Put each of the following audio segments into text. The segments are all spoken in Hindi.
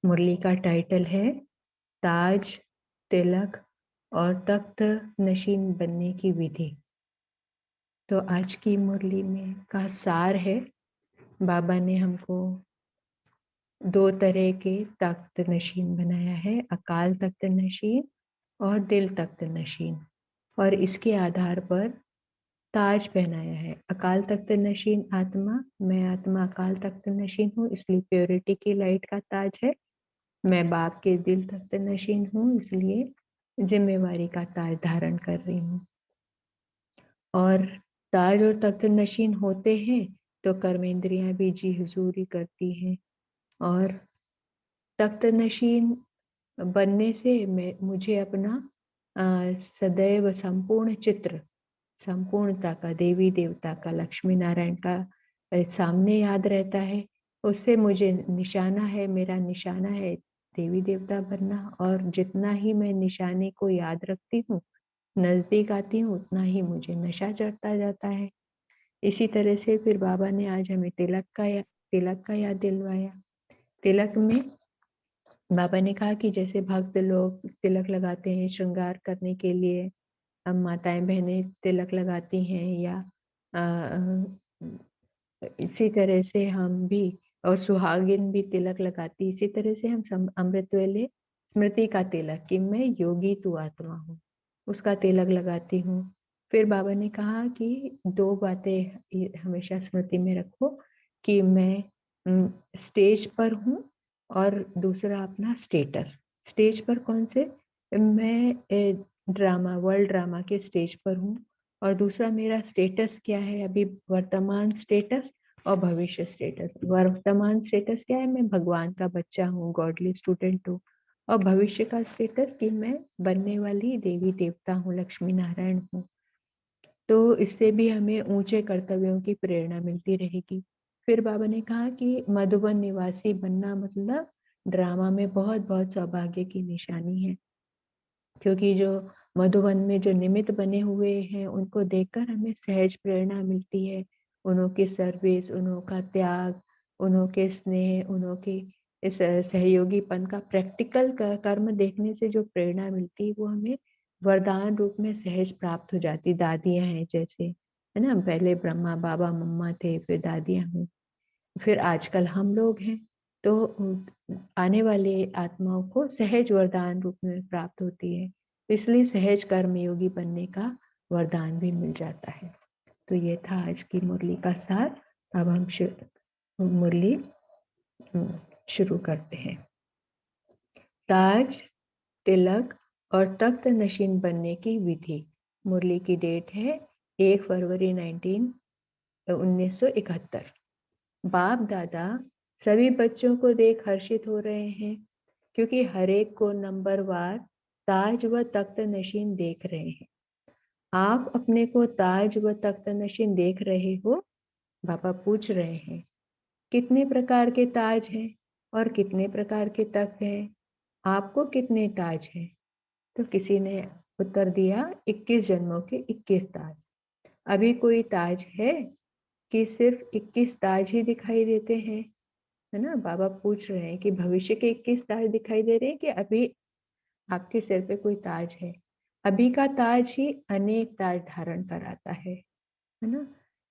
मुरली का टाइटल है ताज, तिलक और तख्त नशीन बनने की विधि। तो आज की मुरली में का सार है, बाबा ने हमको दो तरह के तख्त नशीन बनाया है, अकाल तख्त नशीन और दिल तख्त नशीन। और इसके आधार पर ताज पहनाया है। अकाल तख्त नशीन आत्मा, मैं आत्मा अकाल तख्त नशीन हूँ, इसलिए प्योरिटी की लाइट का ताज है। मैं बाप के दिल तख्त नशीन हूँ, इसलिए जिम्मेवारी का ताज धारण कर रही हूँ। और ताज और तख्त नशीन होते हैं तो कर्मेंद्रियां भी जी हुजूरी करती हैं। और तख्त नशीन बनने से मुझे अपना सदैव संपूर्ण चित्र, संपूर्णता का, देवी देवता का, लक्ष्मी नारायण का सामने याद रहता है। उससे मुझे निशाना है, मेरा निशाना है देवी देवता बनना। और जितना ही मैं निशाने को याद रखती हूँ, नजदीक आती हूँ, उतना ही मुझे नशा चढ़ता जाता है। इसी तरह से फिर बाबा ने आज हमें तिलक का याद दिलवाया। तिलक में बाबा ने कहा कि जैसे भक्त लोग तिलक लगाते हैं श्रृंगार करने के लिए, हम माताएं बहनें तिलक लगाती हैं, या इसी तरह से हम भी, और सुहागिन भी तिलक लगाती, इसी तरह से हम अमृत वेले स्मृति का तिलक, कि मैं योगी तू आत्मा हूँ, उसका तिलक लगाती हूँ। फिर बाबा ने कहा कि दो बातें हमेशा स्मृति में रखो, कि मैं स्टेज पर हूँ, और दूसरा अपना स्टेटस। स्टेज पर कौन से? मैं ड्रामा, वर्ल्ड ड्रामा के स्टेज पर हूँ। और दूसरा मेरा स्टेटस क्या है, अभी वर्तमान स्टेटस और भविष्य स्टेटस। वर्तमान स्टेटस क्या है? मैं भगवान का बच्चा हूँ, गॉडली स्टूडेंट हूँ। और भविष्य का स्टेटस कि मैं बनने वाली देवी देवता हूँ, लक्ष्मी नारायण हूँ। तो इससे भी हमें ऊंचे कर्तव्यों की प्रेरणा मिलती रहेगी। फिर बाबा ने कहा कि मधुबन निवासी बनना मतलब ड्रामा में बहुत बहुत सौभाग्य की निशानी है, क्योंकि जो मधुबन में जो निमित्त बने हुए हैं उनको देखकर हमें सहज प्रेरणा मिलती है। उन्हों की सर्विस, उन्हों का त्याग, उन्हों के स्नेह, उन्हों के इस सहयोगीपन का प्रैक्टिकल कर्म देखने से जो प्रेरणा मिलती है वो हमें वरदान रूप में सहज प्राप्त हो जाती। दादियां हैं जैसे, है ना, पहले ब्रह्मा बाबा मम्मा थे, फिर दादियां हुई, फिर आजकल हम लोग हैं। तो आने वाले आत्माओं को सहज वरदान रूप में प्राप्त होती है, इसलिए सहज कर्मयोगी बनने का वरदान भी मिल जाता है। तो ये था आज की मुरली का सार। अब हम मुरली शुरू करते हैं। ताज, तिलक और तख्त नशीन बनने की विधि। मुरली की डेट है 1 फरवरी 1971। बाप दादा सभी बच्चों को देख हर्षित हो रहे हैं, क्योंकि हर एक को नंबरवार ताज व तख्त नशीन देख रहे हैं। आप अपने को ताज व तख्त नशीन देख रहे हो? बाबा पूछ रहे हैं। कितने प्रकार के ताज हैं और कितने प्रकार के तख्त हैं? आपको कितने ताज हैं? तो किसी ने उत्तर दिया, 21 जन्मों के 21 ताज। अभी कोई ताज है कि सिर्फ 21 ताज ही दिखाई देते हैं? है ना, बाबा पूछ रहे हैं कि भविष्य के 21 ताज दिखाई दे रहे हैं कि अभी आपके सिर पे कोई ताज है? अभी का ताज ही अनेक ताज धारण कराता है ना।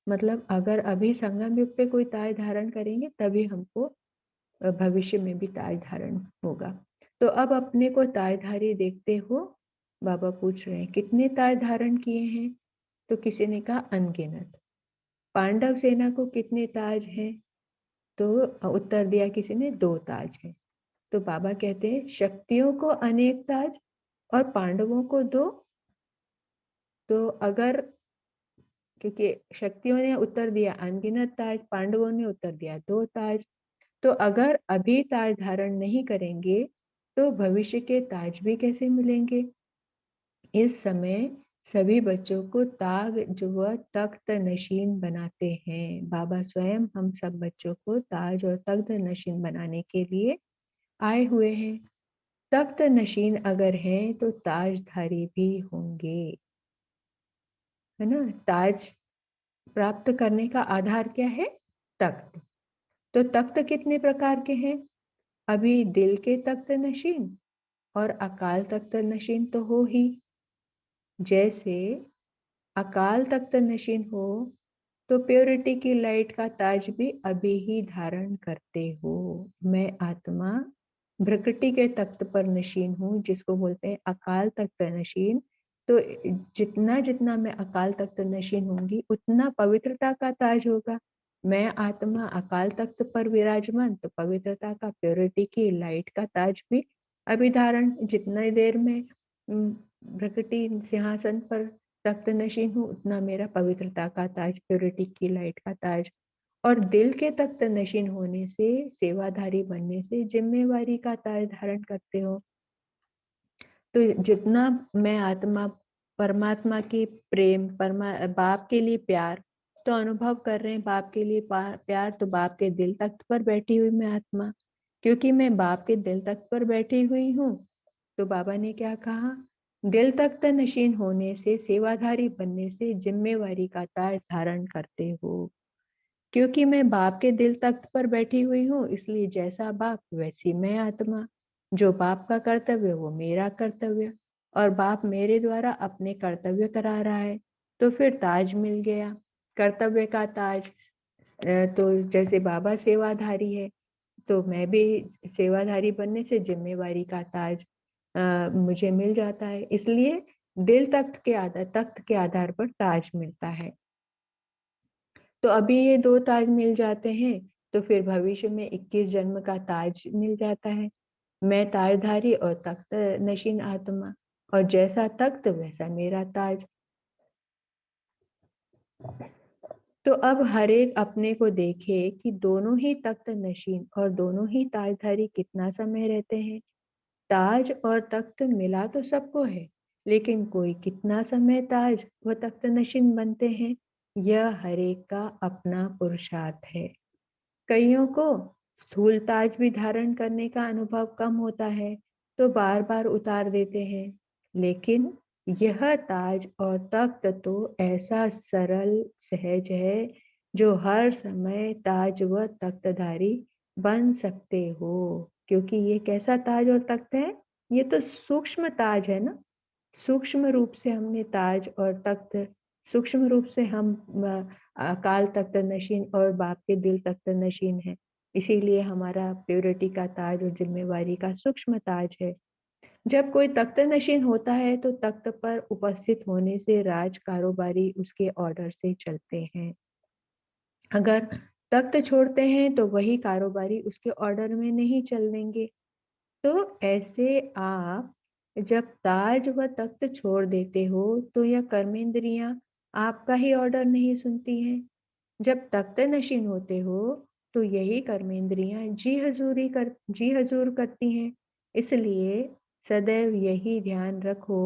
मतलब अगर अभी संगम युग पे कोई ताज धारण करेंगे तभी हमको भविष्य में भी ताज धारण होगा। तो अब अपने को ताजधारी देखते हो? बाबा पूछ रहे हैं कितने ताज धारण किए हैं? तो किसी ने कहा अनगिनत। पांडव सेना को कितने ताज हैं? तो उत्तर दिया किसी ने, 2 ताज है। तो बाबा कहते हैं शक्तियों को अनेक ताज और पांडवों को 2। तो अगर, क्योंकि शक्तियों ने उत्तर दिया अनगिनत ताज, पांडवों ने उत्तर दिया 2 ताज, तो अगर अभी ताज धारण नहीं करेंगे तो भविष्य के ताज भी कैसे मिलेंगे? इस समय सभी बच्चों को ताज व तख्त नशीन बनाते हैं। बाबा स्वयं हम सब बच्चों को ताज और तख्त नशीन बनाने के लिए आए हुए हैं। तख्त नशीन अगर हैं तो ताजधारी भी होंगे, है ना। ताज प्राप्त करने का आधार क्या है? तख्त। तो तख्त कितने प्रकार के हैं? अभी दिल के तख्त नशीन और अकाल तख्त नशीन तो हो ही। जैसे अकाल तख्त नशीन हो तो प्योरिटी की लाइट का ताज भी अभी ही धारण करते हो। मैं आत्मा भ्रकटी के तख्त पर नशीन हूँ, जिसको बोलते हैं अकाल तख्त नशीन। तो जितना जितना मैं अकाल तख्त नशीन होंगी, उतना पवित्रता का ताज होगा। मैं आत्मा अकाल तख्त पर विराजमान, तो पवित्रता का, प्योरिटी की लाइट का ताज भी अभी धारण, जितनी देर में भ्रकटी सिंहासन पर तख्त नशीन हूँ, उतना मेरा पवित्रता का ताज, प्योरिटी की लाइट का ताज। और दिल के तख्त नशीन होने से, सेवाधारी बनने से जिम्मेवारी का ताज धारण करते हो। तो जितना मैं आत्मा परमात्मा की प्रेम, बाप के लिए प्यार तो अनुभव कर रहे हैं, बाप के लिए प्यार, तो बाप के दिल तख्त पर बैठी हुई मैं आत्मा, क्योंकि मैं बाप के दिल तख्त पर बैठी हुई हूँ। तो बाबा ने क्या कहा, दिल तख्त नशीन होने से, सेवाधारी बनने से जिम्मेवारी का ताज धारण करते हो। क्योंकि मैं बाप के दिल तख्त पर बैठी हुई हूँ, इसलिए जैसा बाप वैसी मैं आत्मा। जो बाप का कर्तव्य वो मेरा कर्तव्य, और बाप मेरे द्वारा अपने कर्तव्य करा रहा है। तो फिर ताज मिल गया, कर्तव्य का ताज। तो जैसे बाबा सेवाधारी है, तो मैं भी सेवाधारी बनने से जिम्मेवारी का ताज मुझे मिल जाता है। इसलिए दिल तख्त के आधार पर ताज मिलता है। तो अभी ये 2 ताज मिल जाते हैं, तो फिर भविष्य में 21 जन्म का ताज मिल जाता है। मैं ताजधारी और तख्त नशीन आत्मा, और जैसा तख्त वैसा मेरा ताज। तो अब हर एक अपने को देखे कि दोनों ही तख्त नशीन और दोनों ही ताजधारी कितना समय रहते हैं। ताज और तख्त मिला तो सबको है, लेकिन कोई कितना समय ताज व तख्त नशीन बनते हैं, यह हर एक का अपना पुरुषार्थ है। कईयों को स्थूल ताज भी धारण करने का अनुभव कम होता है, तो बार बार उतार देते हैं। लेकिन यह ताज और तख्त तो ऐसा सरल सहज है, जो हर समय ताज व तख्तधारी बन सकते हो। क्योंकि ये कैसा ताज और तख्त है, ये तो सूक्ष्म ताज है ना। सूक्ष्म रूप से हमने ताज और तख्त, सूक्ष्म रूप से हम अकाल तख्त नशीन और बाप के दिल तख्त नशीन है। इसीलिए हमारा प्योरिटी का ताज और जिम्मेवारी का सूक्ष्म ताज है। जब कोई तख्त नशीन होता है, तो तख्त पर उपस्थित होने से राज कारोबारी उसके ऑर्डर से चलते हैं। अगर तख्त छोड़ते हैं, तो वही कारोबारी उसके ऑर्डर में नहीं चल देंगे। तो ऐसे आप जब ताज व तख्त छोड़ देते हो, तो यह कर्मेंद्रियां आपका ही ऑर्डर नहीं सुनती हैं। जब तख्त नशीन होते हो, तो यही कर्मेंद्रियां जी हजूर करती हैं। इसलिए सदैव यही ध्यान रखो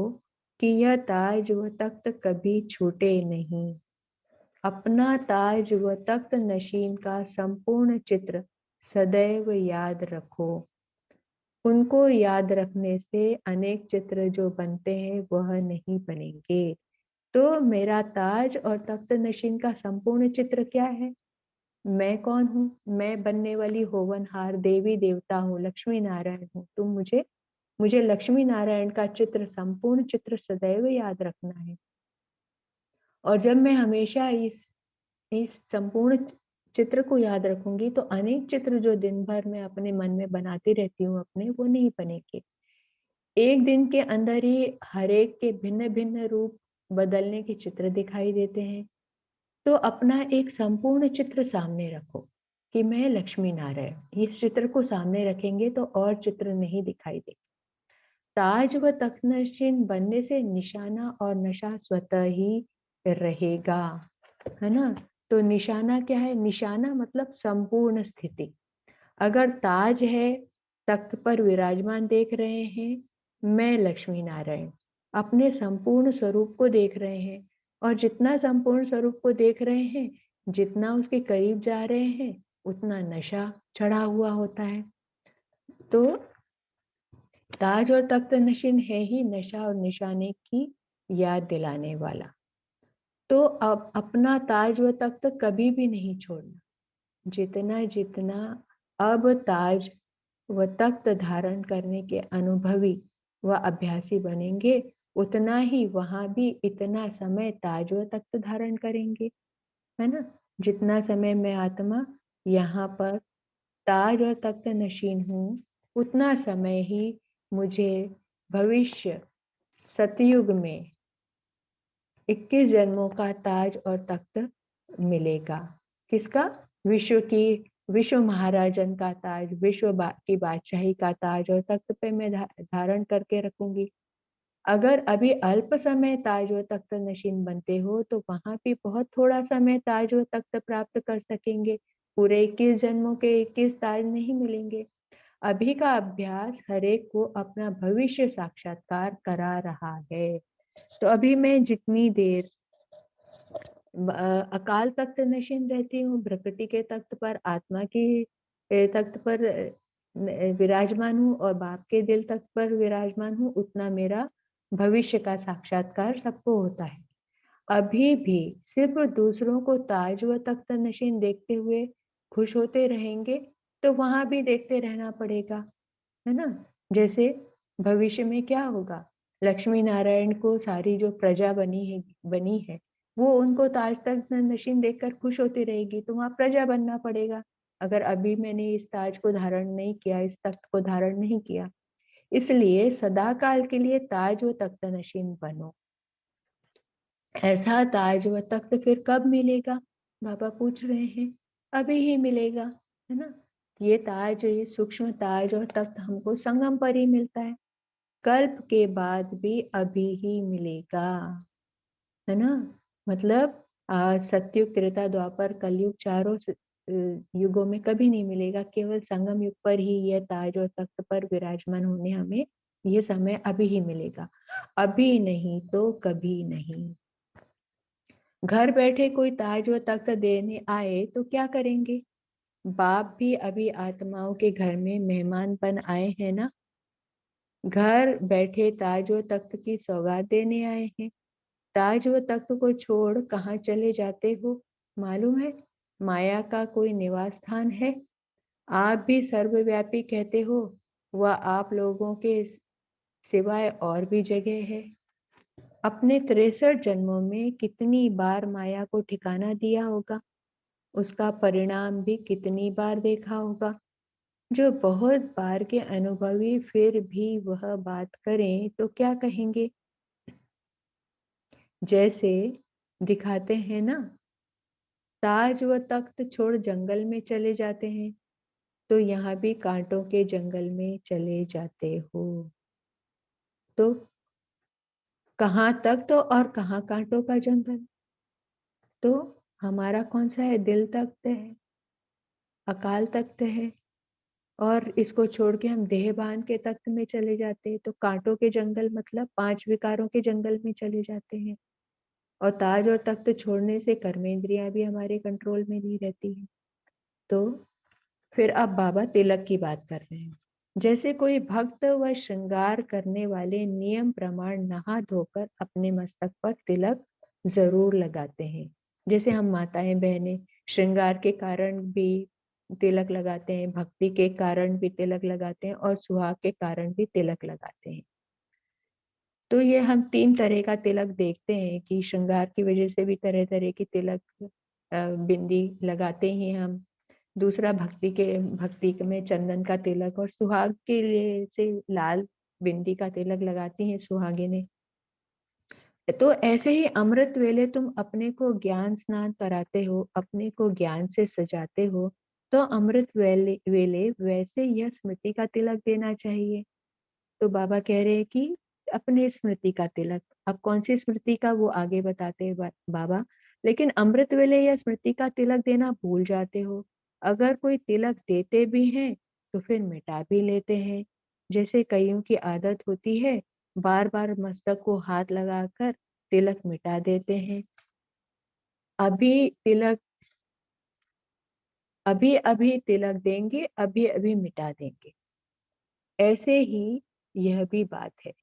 कि यह ताज व तख्त कभी छूटे नहीं। अपना ताज व तख्त नशीन का संपूर्ण चित्र सदैव याद रखो। उनको याद रखने से अनेक चित्र जो बनते हैं वह नहीं बनेंगे। तो मेरा ताज और तख्त नशीन का संपूर्ण चित्र क्या है? मैं कौन हूँ? मैं बनने वाली होवनहार देवी देवता हूँ, लक्ष्मी नारायण हूँ। तुम मुझे लक्ष्मी नारायण का चित्र, संपूर्ण चित्र सदैव याद रखना है। और जब मैं हमेशा इस संपूर्ण चित्र को याद रखूंगी, तो अनेक चित्र जो दिन भर में अपने मन में बनाती रहती हूँ अपने, वो नहीं बनेंगे। एक दिन के अंदर ही हर एक के भिन्न भिन्न रूप बदलने के चित्र दिखाई देते हैं। तो अपना एक संपूर्ण चित्र सामने रखो कि मैं लक्ष्मी नारायण। इस चित्र को सामने रखेंगे तो और चित्र नहीं दिखाई देंगे। ताज व तख्तनशीन बनने से निशाना और नशा स्वतः ही रहेगा, है ना। तो निशाना क्या है? निशाना मतलब संपूर्ण स्थिति। अगर ताज है, तख्त पर विराजमान देख रहे हैं, मैं लक्ष्मी नारायण अपने संपूर्ण स्वरूप को देख रहे हैं। और जितना संपूर्ण स्वरूप को देख रहे हैं, जितना उसके करीब जा रहे हैं, उतना नशा चढ़ा हुआ होता है। तो ताज और तख्त नशीन है ही नशा और निशाने की याद दिलाने वाला। तो अब अपना ताज व तख्त कभी भी नहीं छोड़ना। जितना जितना अब ताज व तख्त धारण करने के अनुभवी व अभ्यासी बनेंगे, उतना ही वहां भी इतना समय ताज व तख्त धारण करेंगे, है ना। जितना समय मैं आत्मा यहाँ पर ताज और तख्त नशीन हूँ, उतना समय ही मुझे भविष्य सतयुग में 21 जन्मों का ताज और तख्त मिलेगा। किसका? विश्व महाराजन का ताज, की बादशाही का ताज और तख्त पे मैं धारण करके रखूंगी। अगर अभी अल्प समय ताज व तख्त नशीन बनते हो तो वहां भी बहुत थोड़ा समय ताज व तख्त प्राप्त कर सकेंगे। पूरे 21 जन्मों के 21 ताज नहीं मिलेंगे। अभी का अभ्यास हरेक को अपना भविष्य साक्षात्कार करा रहा है। तो अभी मैं जितनी देर अकाल तख्त नशीन रहती हूँ, प्रकृति के तख्त पर, आत्मा की तख्त पर विराजमान हूँ और बाप के दिल तख्त पर विराजमान हूँ, उतना मेरा भविष्य का साक्षात्कार सबको होता है। अभी भी सिर्फ दूसरों को ताज व तख्त नशीन देखते हुए खुश होते रहेंगे तो वहां भी देखते रहना पड़ेगा, है ना। जैसे भविष्य में क्या होगा, लक्ष्मी नारायण को सारी जो प्रजा बनी है वो उनको ताज तख्त नशीन देखकर खुश होती रहेगी, तो वहां प्रजा बनना पड़ेगा। अगर अभी मैंने इस ताज को धारण नहीं किया, इस तख्त को धारण नहीं किया, इसलिए सदा काल के लिए ताज व तख्त नशीन बनो। ऐसा ताज व तख्त फिर कब मिलेगा, बाबा पूछ रहे हैं। अभी ही मिलेगा, है ना। ये ताज, ये सूक्ष्म ताज और तख्त हमको संगम पर ही मिलता है, कल्प के बाद भी अभी ही मिलेगा, है ना। मतलब सतयुग, त्रेता, द्वापर, कलयुग, चारों युगों में कभी नहीं मिलेगा, केवल संगम युग पर ही यह ताज और तख्त पर विराजमान होने हमें ये समय अभी ही मिलेगा। अभी नहीं तो कभी नहीं। घर बैठे कोई ताज व तख्त देने आए तो क्या करेंगे? बाप भी अभी आत्माओं के घर में मेहमान बन आए हैं ना। घर बैठे ताज व तख्त की सौगात देने आए हैं। ताज व तख्त को छोड़ कहाँ चले जाते हो मालूम है? माया का कोई निवास स्थान है। आप भी सर्वव्यापी कहते हो, वह आप लोगों के सिवाय और भी जगह है। अपने 63 जन्मों में कितनी बार माया को ठिकाना दिया होगा, उसका परिणाम भी कितनी बार देखा होगा। जो बहुत बार के अनुभवी फिर भी वह बात करें तो क्या कहेंगे? जैसे दिखाते हैं ना, ताज व तख्त छोड़ जंगल में चले जाते हैं तो यहाँ भी कांटों के जंगल में चले जाते हो। तो कहाँ तख्त और कहाँ कांटों का जंगल? तो हमारा कौन सा है? दिल तख्त है, अकाल तख्त है, और इसको छोड़ के हम देहभान के तख्त में चले जाते हैं तो कांटों के जंगल, मतलब 5 विकारों के जंगल में चले जाते हैं। और ताज और तख्त छोड़ने से कर्मेंद्रियां भी हमारे कंट्रोल में नहीं रहती है। तो फिर अब बाबा तिलक की बात कर रहे हैं। जैसे कोई भक्त व श्रृंगार करने वाले नियम प्रमाण नहा धोकर अपने मस्तक पर तिलक जरूर लगाते हैं। जैसे हम माताएं बहनें श्रृंगार के कारण भी तिलक लगाते हैं, भक्ति के कारण भी तिलक लगाते हैं और सुहाग के कारण भी तिलक लगाते हैं। तो ये हम 3 तरह का तिलक देखते हैं कि श्रृंगार की वजह से भी तरह तरह की तिलक, बिंदी लगाते हैं हम। दूसरा भक्ति में चंदन का तिलक, और सुहाग के लिए से लाल बिंदी का तिलक लगाती हैं सुहागिनें। तो ऐसे ही अमृत वेले तुम अपने को ज्ञान स्नान कराते हो, अपने को ज्ञान से सजाते हो, तो अमृत वेले वैसे यह स्मृति का तिलक देना चाहिए। तो बाबा कह रहे हैं कि अपने स्मृति का तिलक। अब कौन सी स्मृति का, वो आगे बताते हैं बाबा। लेकिन अमृत वेले या स्मृति का तिलक देना भूल जाते हो। अगर कोई तिलक देते भी हैं तो फिर मिटा भी लेते हैं। जैसे कईयों की आदत होती है, बार बार मस्तक को हाथ लगाकर तिलक मिटा देते हैं। अभी तिलक, अभी अभी तिलक देंगे, अभी अभी मिटा देंगे। ऐसे ही यह भी बात है।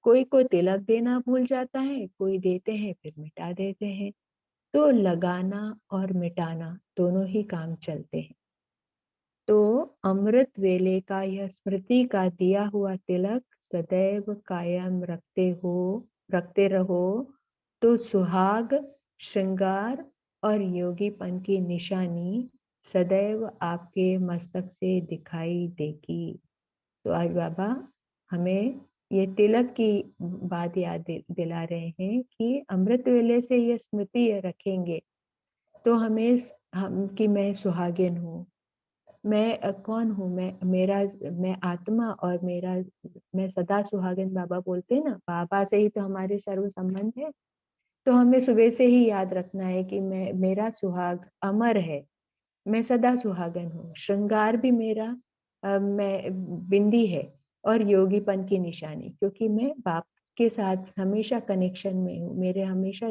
कोई को तिलक देना भूल जाता है, कोई देते हैं फिर मिटा देते हैं। तो लगाना और मिटाना दोनों ही काम चलते हैं। तो अमृत वेले का यह स्मृति का दिया हुआ तिलक सदैव कायम रखते रहो, तो सुहाग, श्रृंगार और योगीपन की निशानी सदैव आपके मस्तक से दिखाई देगी। तो आज बाबा हमें ये तिलक की बात याद दिला रहे हैं कि अमृत वेले से ये स्मृति रखेंगे तो हमें हम कि मैं सुहागिन हूँ, मैं कौन हूँ, मैं आत्मा और मैं सदा सुहागिन। बाबा बोलते हैं ना, बाबा से ही तो हमारे सर्व संबंध है। तो हमें सुबह से ही याद रखना है कि मेरा सुहाग अमर है, मैं सदा सुहागन हूँ। श्रृंगार भी मेरा मैं बिंदी है और योगीपन की निशानी, क्योंकि मैं बाप के साथ हमेशा कनेक्शन में हूँ, मेरे हमेशा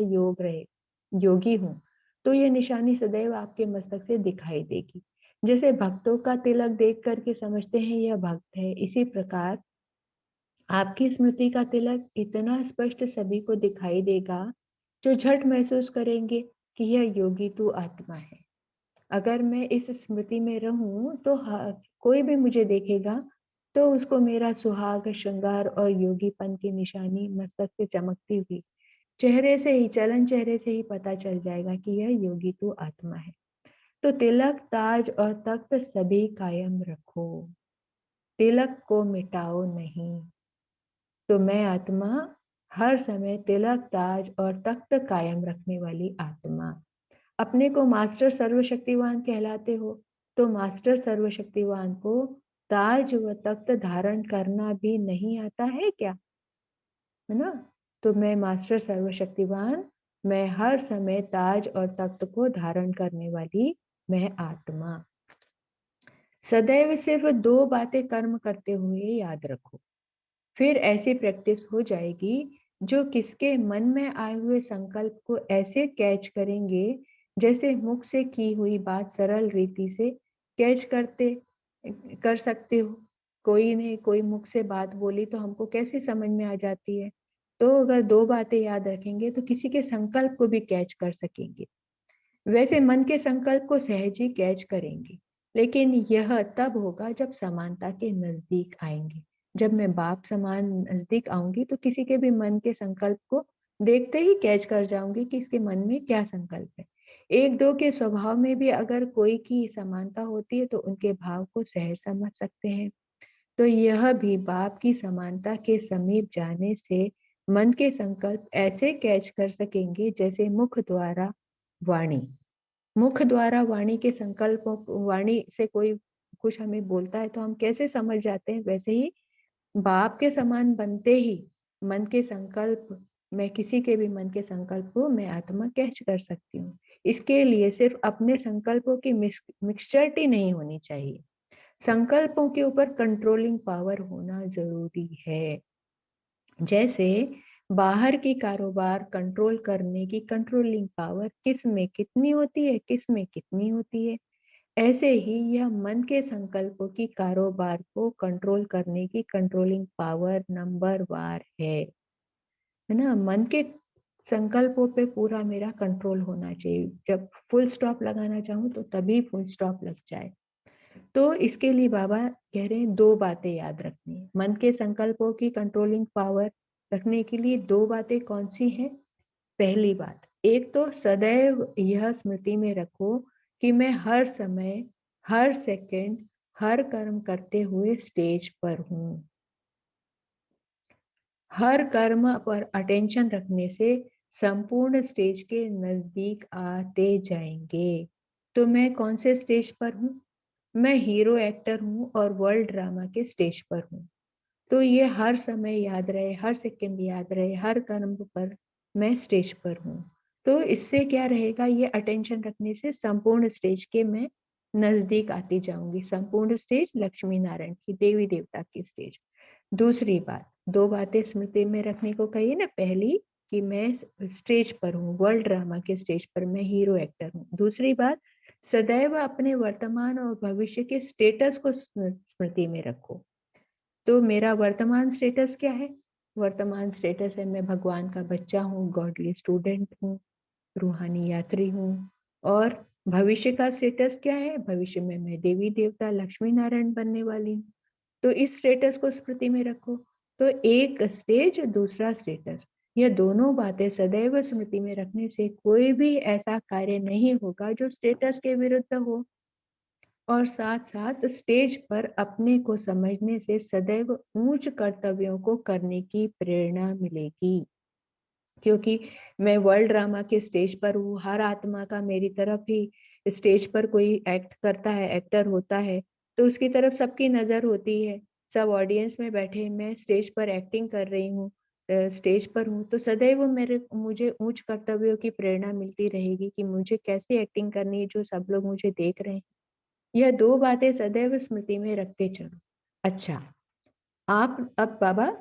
योगी हूँ। तो ये निशानी सदैव आपके मस्तक से दिखाई देगी। जैसे भक्तों का तिलक देख करके समझते हैं यह भक्त है, इसी प्रकार आपकी स्मृति का तिलक इतना स्पष्ट सभी को दिखाई देगा, जो झट महसूस करेंगे कि यह योगी तू आत्मा है। अगर मैं इस स्मृति में रहूं तो कोई भी मुझे देखेगा तो उसको मेरा सुहाग, श्रृंगार और योगीपन की निशानी मस्तक से चमकती हुई चेहरे से ही, चलन चेहरे से ही पता चल जाएगा कि यह योगी तू आत्मा है। तो तिलक, ताज और तख्त सभी कायम रखो, तिलक को मिटाओ नहीं। तो मैं आत्मा हर समय तिलक, ताज और तख्त कायम रखने वाली आत्मा। अपने को मास्टर सर्वशक्तिवान कहलाते हो, तो मास्टर सर्वशक्तिवान को ताज व तख्त धारण करना भी नहीं आता है क्या? है ना? तो मैं मास्टर सर्वशक्तिवान, मैं हर समय ताज और तख्त को धारण करने वाली मैं आत्मा। सदैव सिर्फ 2 बातें कर्म करते हुए याद रखो। फिर ऐसी प्रैक्टिस हो जाएगी जो किसके मन में आए हुए संकल्प को ऐसे कैच करेंगे जैसे मुख से की हुई बात सरल रीति से कैच कर सकते हो। कोई ने कोई मुख से बात बोली तो हमको कैसे समझ में आ जाती है। तो अगर 2 बातें याद रखेंगे तो किसी के संकल्प को भी कैच कर सकेंगे। वैसे मन के संकल्प को सहज ही कैच करेंगे, लेकिन यह तब होगा जब समानता के नजदीक आएंगे। जब मैं बाप समान नजदीक आऊंगी तो किसी के भी मन के संकल्प को देखते ही कैच कर जाऊंगी कि इसके मन में क्या संकल्प है। एक दो के स्वभाव में भी अगर कोई की समानता होती है तो उनके भाव को सहज समझ सकते हैं। तो यह भी बाप की समानता के समीप जाने से मन के संकल्प ऐसे कैच कर सकेंगे जैसे वाणी मुख द्वारा वाणी के संकल्पों वाणी से कोई कुछ हमें बोलता है तो हम कैसे समझ जाते हैं, वैसे ही बाप के समान बनते ही मन के संकल्प, मैं किसी के भी मन के संकल्प को मैं आत्मा कैच कर सकती हूँ। इसके लिए सिर्फ अपने संकल्पों की मिक्सचरिटी नहीं होनी चाहिए, संकल्पों के ऊपर कंट्रोलिंग पावर होना जरूरी है। जैसे बाहर की कारोबार कंट्रोल करने की कंट्रोलिंग पावर किस में कितनी होती है, किस में कितनी होती है, ऐसे ही यह मन के संकल्पों की कारोबार को कंट्रोल करने की कंट्रोलिंग पावर नंबर वार है ना। मन के संकल्पों पे पूरा मेरा कंट्रोल होना चाहिए। जब फुल स्टॉप लगाना चाहूँ तो तभी फुल स्टॉप लग जाए। तो इसके लिए बाबा कह रहे हैं 2 बातें याद रखनी है। मन के संकल्पों की कंट्रोलिंग पावर रखने के लिए 2 बातें कौन सी हैं? पहली बात, एक तो सदैव यह स्मृति में रखो कि मैं हर समय, हर सेकंड, हर कर्म करते हुए स्टेज पर हूँ। हर कर्म पर अटेंशन रखने से संपूर्ण स्टेज के नजदीक आते जाएंगे। तो मैं कौन से स्टेज पर हूँ? मैं हीरो एक्टर हूँ और वर्ल्ड ड्रामा के स्टेज पर हूँ। तो ये हर समय याद रहे, हर सेकंड याद रहे, हर कर्म पर मैं स्टेज पर हूँ। तो इससे क्या रहेगा, ये अटेंशन रखने से संपूर्ण स्टेज के मैं नजदीक आती जाऊंगी। संपूर्ण स्टेज लक्ष्मी नारायण की, देवी देवता की स्टेज। दूसरी बात, 2 बातें स्मृति में रखने को कही ना। पहली कि मैं स्टेज पर हूँ, वर्ल्ड ड्रामा के स्टेज पर मैं हीरो एक्टर हूँ। दूसरी बात, सदैव अपने वर्तमान और भविष्य के स्टेटस को स्मृति में रखो। तो मेरा वर्तमान स्टेटस क्या है? वर्तमान स्टेटस है मैं भगवान का बच्चा हूँ, गॉडली स्टूडेंट हूँ, रूहानी यात्री हूँ और भविष्य का स्टेटस क्या है? भविष्य में मैं देवी देवता लक्ष्मी नारायण बनने वाली हूँ। तो इस स्टेटस को स्मृति में रखो। तो एक स्टेज, दूसरा स्टेटस, ये दोनों बातें सदैव स्मृति में रखने से कोई भी ऐसा कार्य नहीं होगा जो स्टेटस के विरुद्ध हो। और साथ-साथ स्टेज पर अपने को समझने से सदैव ऊंच कर्तव्यों को करने की प्रेरणा मिलेगी। क्योंकि मैं वर्ल्ड ड्रामा के स्टेज पर हूँ, हर आत्मा का मेरी तरफ ही स्टेज पर कोई एक्ट करता है, एक्टर होता है, तो उसकी तरफ सबकी नज़र होती है। सब ऑडियंस में बैठे, मैं स्टेज पर एक्टिंग कर रही हूँ, स्टेज पर हूँ, तो सदैव मेरे मुझे ऊँच कर्तव्यों की प्रेरणा मिलती रहेगी कि मुझे कैसे एक्टिंग करनी है जो सब लोग मुझे देख रहे हैं। यह 2 बातें सदैव स्मृति में रखते चलो। अच्छा, आप अब बाबा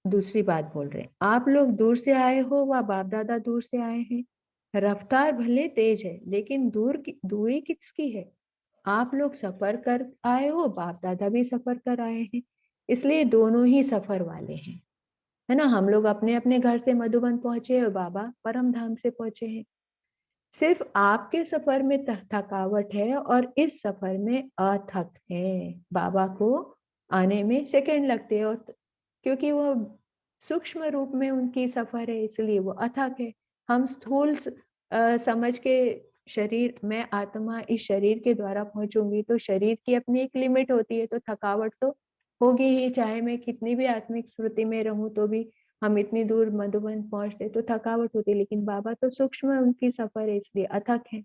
दूसरी बात बोल रहे हैं, आप लोग दूर से आए हो व बाप-दादा दूर से आए हैं। रफ्तार भले तेज है, लेकिन दूरी किसकी है? आप लोग सफ़र कर आए हो, बाप-दादा भी सफ़र कर आए हैं। इसलिए दोनों ही सफ़र वाले हैं, है ना? हम लोग अपने-अपने घर से मधुबन पहुँचे और बाबा परम धाम से पहुँचे हैं। सिर्फ आपके सफर में थकावट है और इस सफर में अथक है। बाबा को आने में सेकंड लगते हैं, और क्योंकि वो सूक्ष्म रूप में उनकी सफर है इसलिए वो अथक है। हम स्थूल समझ के शरीर, मैं आत्मा इस शरीर के द्वारा पहुंचूंगी तो शरीर की अपनी एक लिमिट होती है, तो थकावट तो होगी ही, चाहे मैं कितनी भी आत्मिक स्मृति में रहूं तो भी हम इतनी दूर मधुबन पहुँचते तो थकावट होती है, लेकिन बाबा तो सूक्ष्म उनकी सफ़र है इसलिए अथक है।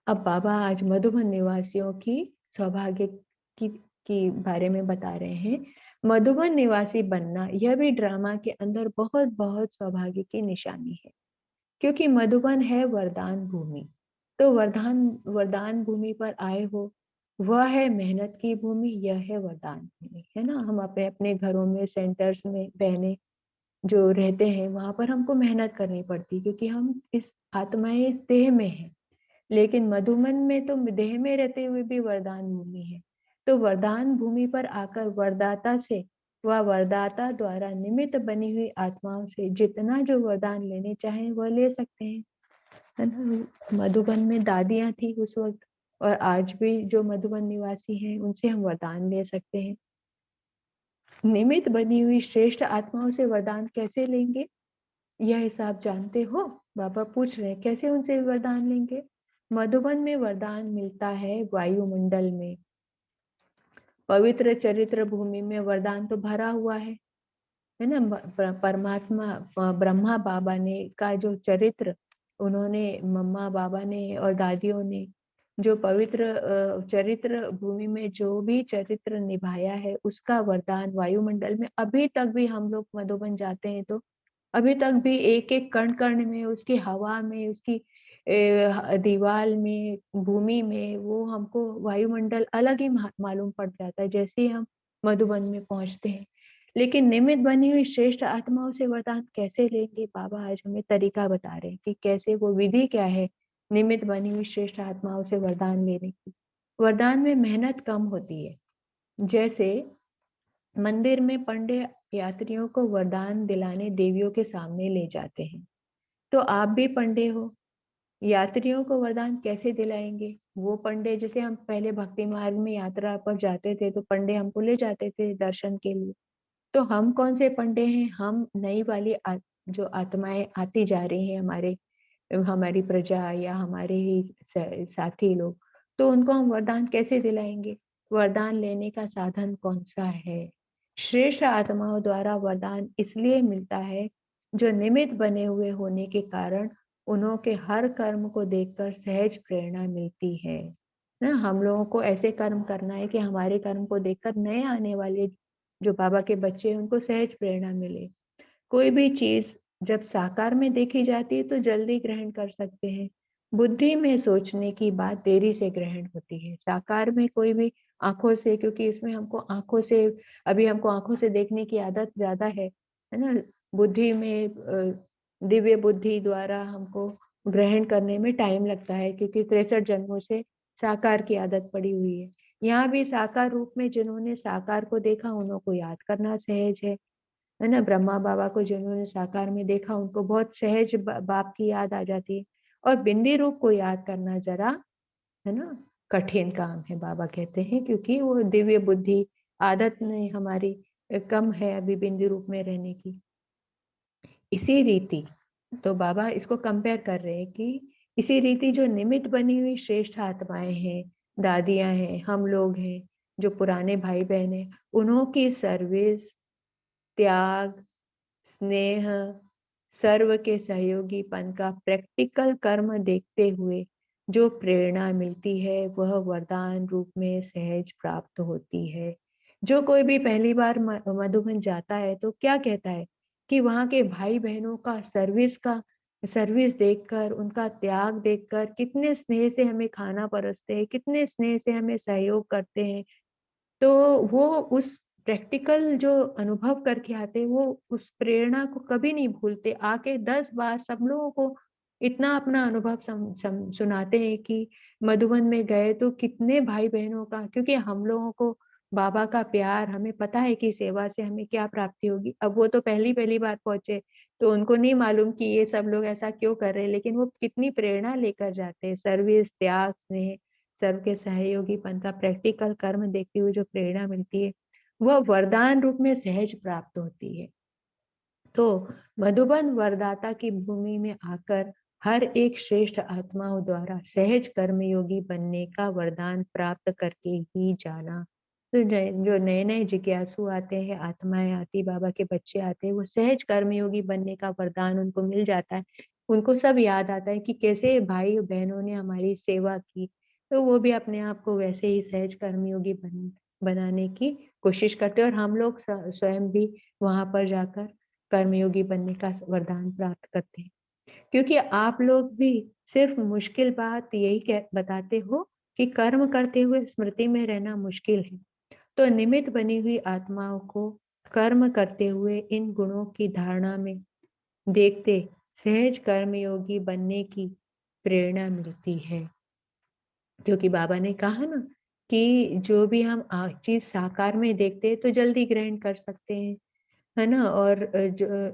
अब बाबा आज मधुबन निवासियों की सौभाग्य की की बारे में बता रहे हैं। मधुबन निवासी बनना यह भी ड्रामा के अंदर बहुत-बहुत सौभाग्य की निशानी है, क्योंकि मधुबन है वरदान भूमि। तो वरदान वरदान भूमि पर आए हो, वह है मेहनत की भूमि, यह है वरदान भूमि, है ना? हम अपने-अपने घरों में, सेंटर्स में, बहनें जो रहते हैं वहाँ पर हमको मेहनत करनी पड़ती है, क्योंकि हम इस आत्माएँ इस देह में हैं। लेकिन मधुबन में तो देह में रहते हुए भी वरदान भूमि है। तो वरदान भूमि पर आकर वरदाता से व वरदाता द्वारा निमित्त बनी हुई आत्माओं से जितना जो वरदान लेने चाहें वह ले सकते हैं, है ना? मधुबन में दादियाँ थी उस वक़्त, और आज भी जो मधुबन निवासी हैं उनसे हम वरदान ले सकते हैं। निमित्त बनी हुई श्रेष्ठ आत्माओं से वरदान कैसे लेंगे? यह हिसाब जानते हो? बाबा पूछ रहे हैं, कैसे उनसे वरदान लेंगे? मधुबन में वरदान मिलता है वायुमंडल में। पवित्र चरित्र भूमि में वरदान तो भरा हुआ है ना? परमात्मा ब्रह्मा बाबा ने का जो चरित्र, उन्होंने मम्मा बाबा ने और दादियों ने जो पवित्र चरित्र भूमि में जो भी चरित्र निभाया है उसका वरदान वायुमंडल में अभी तक भी हम लोग मधुबन जाते हैं तो अभी तक भी एक-एक कण-कण में, उसकी हवा में, उसकी दीवाल में, भूमि में वो हमको वायुमंडल अलग ही मालूम पड़ जाता है जैसे ही हम मधुबन में पहुँचते हैं। लेकिन निमित्त बनी हुई श्रेष्ठ आत्माओं से वरदान कैसे लेंगे? बाबा आज हमें तरीका बता रहे हैं कि कैसे, वो विधि क्या है निमित्त बनी हुई श्रेष्ठ आत्माओं से वरदान लेने की। वरदान में मेहनत कम होती है। जैसे मंदिर में पंडे यात्रियों को वरदान दिलाने देवियों के सामने ले जाते हैं। तो आप भी पंडे हो, यात्रियों को वरदान कैसे दिलाएँगे? वो पंडे, जैसे हम पहले भक्ति मार्ग में यात्रा पर जाते थे, तो पंडे हमको ले जाते थे दर्शन के लिए। तो हम कौन से पंडे हैं? हम नई वाली जो आत्माएँ आती जा रही हैं, हमारी प्रजा या हमारे ही साथी लोग, तो उनको हम वरदान कैसे दिलाएँगे? वरदान लेने का साधन कौन-सा है? श्रेष्ठ आत्माओं द्वारा वरदान इसलिए मिलता है, जो निमित्त बने हुए होने के कारण उन्हों के हर कर्म को देखकर सहज प्रेरणा मिलती है। ना, हम लोगों को ऐसे कर्म करना है कि हमारे कर्म को देखकर नए आने वाले जो बाबा के बच्चे हैं, उनको सहज प्रेरणा मिले। कोई भी चीज़ जब साकार में देखी जाती है तो जल्दी ग्रहण कर सकते हैं। बुद्धि में सोचने की बात देरी से ग्रहण होती है। साकार में कोई भी आँखों से, क्योंकि इसमें हमको आँखों से, अभी हमको आँखों से देखने की आदत ज़्यादा है ना? बुद्धि में दिव्य बुद्धि द्वारा हमको ग्रहण करने में टाइम लगता है, क्योंकि 63 जन्मों से साकार की आदत पड़ी हुई है। यहाँ भी साकार रूप में जिन्होंने साकार को देखा उन्हों को याद करना सहज है ना? ब्रह्मा बाबा को जिन्होंने साकार में देखा उनको बहुत सहज बाप की याद आ जाती है। और बिंदी रूप को याद करना ज़रा, है ना, कठिन काम है बाबा कहते हैं, क्योंकि वो दिव्य बुद्धि आदत नहीं हमारी कम है अभी बिंदी रूप में रहने की। इसी रीति तो बाबा इसको कंपेयर कर रहे हैं कि इसी रीति जो निमित्त बनी हुई श्रेष्ठ आत्माएँ हैं, दादियाँ हैं, हम लोग हैं, जो पुराने भाई-बहन हैं, उन्हों की सर्विस, त्याग, स्नेह, सर्व के सहयोगीपन का प्रैक्टिकल कर्म देखते हुए जो प्रेरणा मिलती है, वह वरदान रूप में सहज प्राप्त होती है। जो कोई भी पहली बार मधुबन जाता है, तो क्या कहता है कि वहाँ के भाई-बहनों का सर्विस देखकर, उनका त्याग देखकर कितने स्नेह से हमें खाना परोसते हैं, कितने स्नेह से हमें सहयोग करते हैं। तो वो उस प्रैक्टिकल जो अनुभव करके आते हैं, वो उस प्रेरणा को कभी नहीं भूलते। आके 10 बार सब लोगों को इतना अपना अनुभव सम सम सुनाते हैं कि मधुबन में गए तो कितने भाई-बहनों का, क्योंकि हम लोगों को बाबा का प्यार, हमें पता है कि सेवा से हमें क्या प्राप्ति होगी। अब वो तो पहली-पहली बार पहुँचे, तो उनको नहीं मालूम कि ये सब लोग ऐसा क्यों कर रहे हैं, लेकिन वो कितनी प्रेरणा लेकर जाते हैं। सर्विस, त्याग, स्नेह, सर्व के सहयोगीपन का प्रैक्टिकल कर्म देखते हुए जो प्रेरणा मिलती है, वह वरदान रूप में सहज प्राप्त होती है। तो मधुबन वरदाता की भूमि में आकर हर एक श्रेष्ठ आत्माओं द्वारा सहज कर्मयोगी बनने का वरदान प्राप्त करके ही जाना। तो जो नए-नए जिज्ञासु आते हैं, आत्माएँ आती, बाबा के बच्चे आते हैं, वो सहज कर्मयोगी बनने का वरदान उनको मिल जाता है। उनको सब याद आता है कि कैसे भाई-बहनों ने हमारी सेवा की, तो वो भी अपने आप को वैसे ही सहज कर्मयोगी बनाने की कोशिश करते हैं, और हम लोग स्वयं भी वहाँ पर जाकर कर्मयोगी बनने का वरदान प्राप्त करते हैं। क्योंकि आप लोग भी सिर्फ मुश्किल बात यही बताते हो कि कर्म करते हुए स्मृति में रहना मुश्किल है। तो निमित्त बनी हुई आत्माओं को कर्म करते हुए इन गुणों की धारणा में देखते सहज कर्मयोगी बनने की प्रेरणा मिलती है। क्योंकि बाबा ने कहा ना कि जो भी हम चीज़ साकार में देखते हैं तो जल्दी ग्रहण कर सकते हैं। है ना? और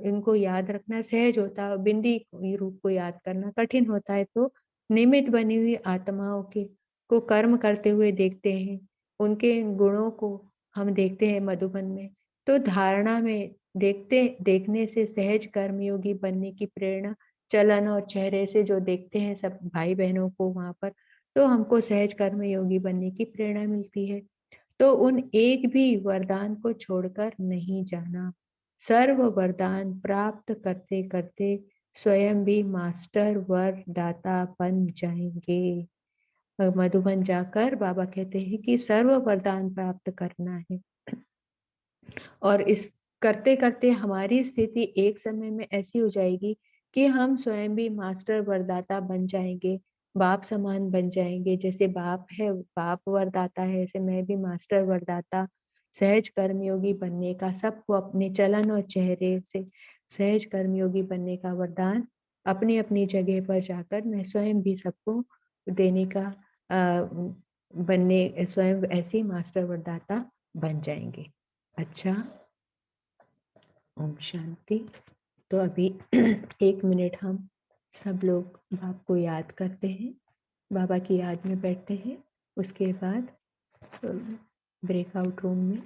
इनको याद रखना सहज होता है, बिंदी रूप को याद करना कठिन होता है, तो निमित्त बनी हुई आत्माओं के को कर्म करते हुए देखते हैं, उनके गुणों को हम देखते हैं मधुबन में, तो धारणा में देखने से सहज कर्मयोगी बनने की प्रेरणा, चलन और चेहरे से जो देखते हैं सब भाई-बहनों को वहाँ पर, तो हमको सहज कर्मयोगी बनने की प्रेरणा मिलती है। तो उन एक भी वरदान को छोड़कर नहीं जाना। सर्व वरदान प्राप्त करते-करते स्वयं भी मास्टर वर दाता बन जाएँगे। मधुबन जाकर बाबा कहते हैं कि सर्व वरदान प्राप्त करना है। और इस करते-करते हमारी स्थिति एक समय में ऐसी हो जाएगी कि हम स्वयं भी मास्टर वरदाता बन जाएँगे, बाप समान बन जाएँगे। जैसे बाप है, बाप वरदाता है, ऐसे मैं भी मास्टर वरदाता, सहज कर्मयोगी बनने का, सबको अपने चलन और चेहरे से सहज कर्मयोगी बनने का वरदान अपनी-अपनी जगह पर जाकर मैं स्वयं भी सबको देने का बनने स्वयं ऐसे ही मास्टर वरदाता बन जाएँगे। अच्छा, ओम शांति। तो अभी 1 मिनट हम सब लोग बाप को याद करते हैं, बाबा की याद में बैठते हैं, उसके बाद अ, ब्रेकआउट रूम में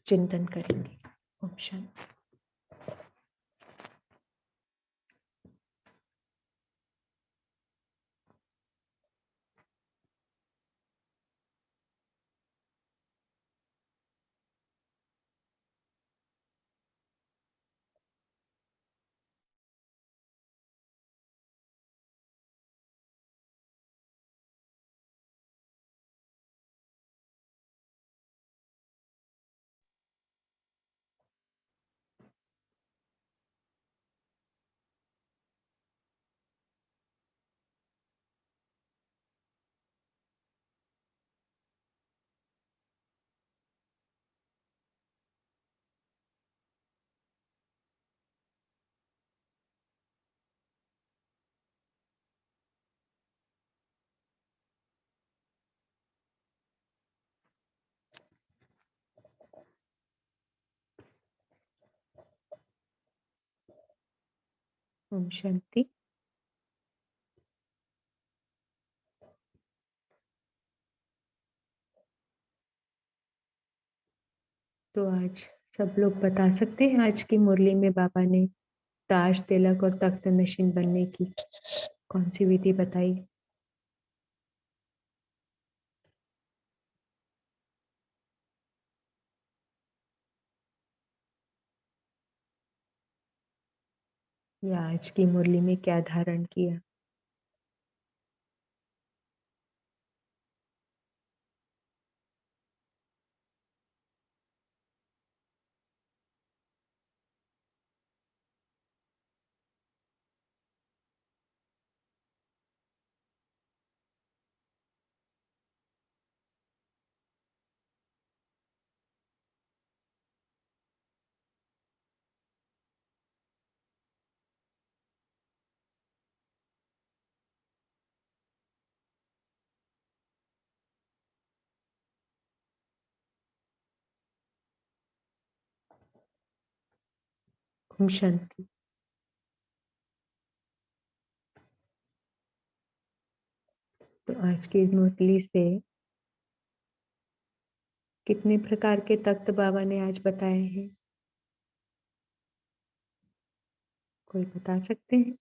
चिंतन करेंगे। ओम शांति। ओम शांति। तो आज सब लोग बता सकते हैं आज की मुरली में बाबा ने ताज तिलक और तख्त नशीन बनने की कौन सी विधि बताई? या आज की मुरली में क्या धारण किया? ओम शांति। तो आज की मुरली से कितने प्रकार के तख्त बाबा ने आज बताए हैं? कोई बता सकते हैं?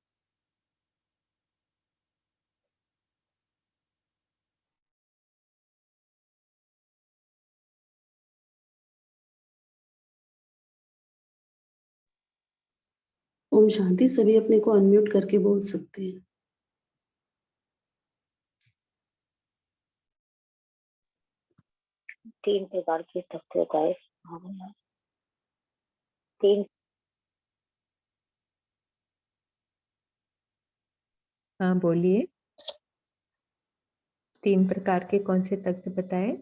ओम शांति। सभी अपने को अनम्यूट करके बोल सकते हैं। तीन प्रकार के तथ्य बताए। तीन। हाँ बोलिए। 3 प्रकार के कौन से तत्व बताए?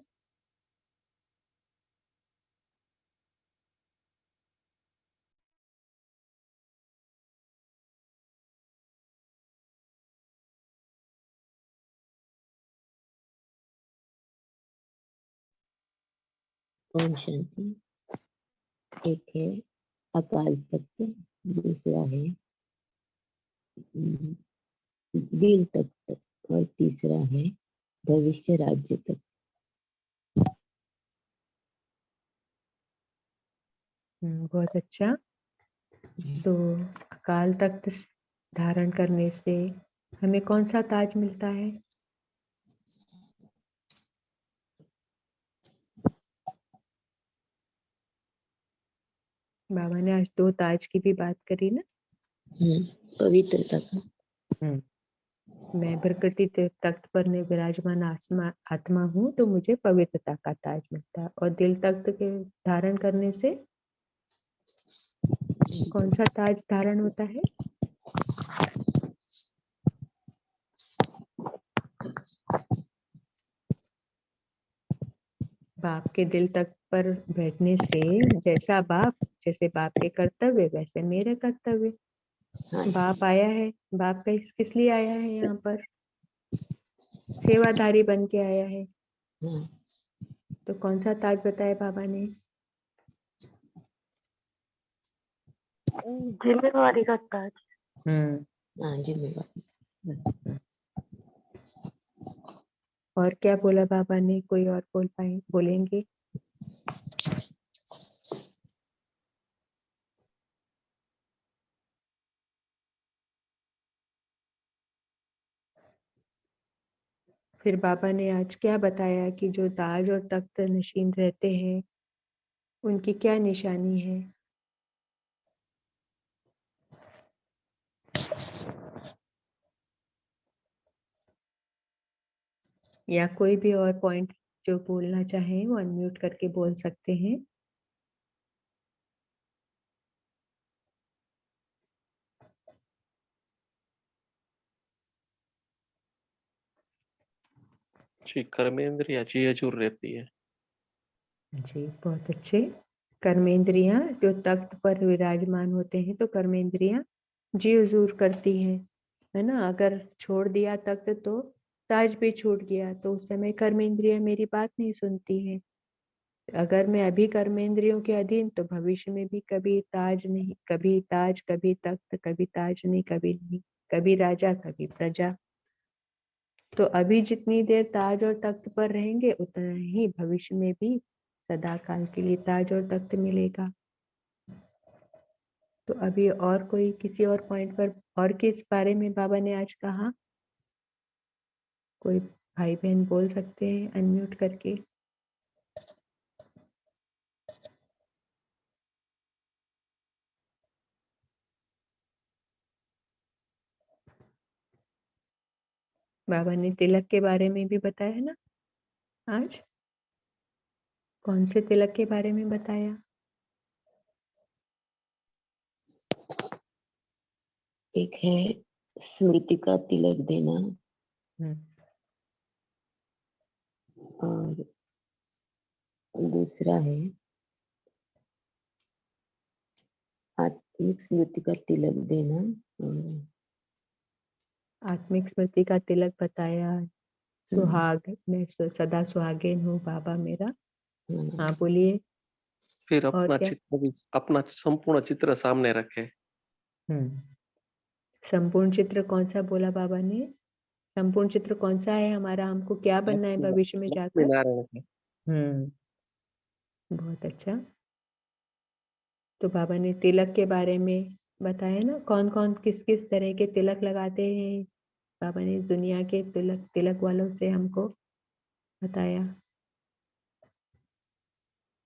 ओम शांति। एक है अकाल तख्त, दूसरा है दीन तख्त और तीसरा है भविष्य राज्य तख्त। बहुत अच्छा। तो अकाल तख्त धारण करने से हमें कौन सा ताज मिलता है? बाबा ने आज 2 ताज की भी बात करी ना। पवित्रता का। मैं प्रकृति तख्त पर विराजमान आत्मा हूँ, तो मुझे पवित्रता का ताज मिलता है। और दिल तख्त के धारण करने से कौन सा ताज धारण होता है? बाप के दिल तख्त पर बैठने से जैसा बाप, जैसे बाप के कर्तव्य वैसे मेरे कर्तव्य। बाप आया है, बाप का किस लिए आया है? यहाँ पर सेवाधारी बन के आया है। तो कौन सा ताज बताया बाबा ने? जिम्मेवारी का ताज। जिम्मेवारी। और क्या बोला बाबा ने? कोई और बोलेंगे? फिर बाबा ने आज क्या बताया कि जो ताज और तख्त नशीन रहते हैं उनकी क्या निशानी है? या कोई भी और पॉइंट जो बोलना चाहें वो अनम्यूट करके बोल सकते हैं। जी, कर्मेंद्रियाची अजूर रहती है। जी बहुत अच्छे। कर्मेंद्रियां जो तख्त पर विराजमान होते हैं तो कर्मेंद्रियां जी हुजूर करती हैं, है ना। अगर छोड़ दिया तख्त तो ताज भी छूट गया, तो उस समय कर्मेंद्रियां मेरी बात नहीं सुनती हैं। अगर मैं अभी कर्मेंद्रियों के अधीन, तो भविष्य में भी कभी ताज नहीं, कभी ताज, कभी तख्त, कभी ताज नहीं, कभी नहीं, कभी राजा कभी प्रजा। तो अभी जितनी देर ताज और तख्त पर रहेंगे उतना ही भविष्य में भी सदा काल के लिए ताज और तख्त मिलेगा। तो अभी और कोई किसी और पॉइंट पर और किस बारे में बाबा ने आज कहा? कोई भाई बहन बोल सकते हैं अनम्यूट करके। बाबा ने तिलक के बारे में भी बताया ना आज? कौन से तिलक के बारे में बताया? एक है स्मृति का तिलक देना और दूसरा है आत्मिक स्मृति का तिलक देना और आत्मिक स्मृति का तिलक बताया। सुहाग, मैं सदा सुहागिन हूँ बाबा मेरा। हाँ बोलिए। फिर और अपना क्या? चित्र भी, अपना संपूर्ण चित्र सामने रखे। संपूर्ण चित्र कौन सा बोला बाबा ने? संपूर्ण चित्र कौन सा है हमारा? हमको क्या बनना है भविष्य में लक्ष्मी जाकर? नारायण के। बहुत अच्छा। तो बाबा ने तिलक के बारे में बताया ना, कौन कौन किस किस तरह के तिलक लगाते हैं। बाबा ने दुनिया के तिलक वालों से हमको बताया।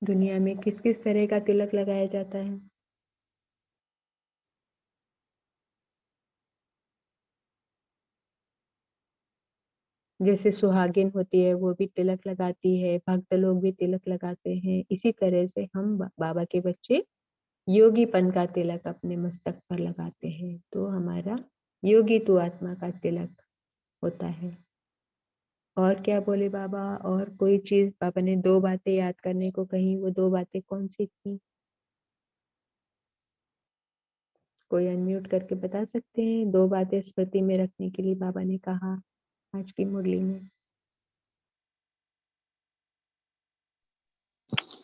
दुनिया में किस किस तरह का तिलक लगाया जाता है? जैसे सुहागिन होती है वो भी तिलक लगाती है, भक्त लोग भी तिलक लगाते हैं। इसी तरह से हम बाबा के बच्चे योगीपन का तिलक अपने मस्तक पर लगाते हैं, तो हमारा योगी तू आत्मा का तिलक होता है। और क्या बोले बाबा? और कोई चीज बाबा ने 2 बातें याद करने को कही, वो 2 बातें कौन सी थी? कोई अनम्यूट करके बता सकते हैं? 2 बातें स्मृति में रखने के लिए बाबा ने कहा आज की मुरली में।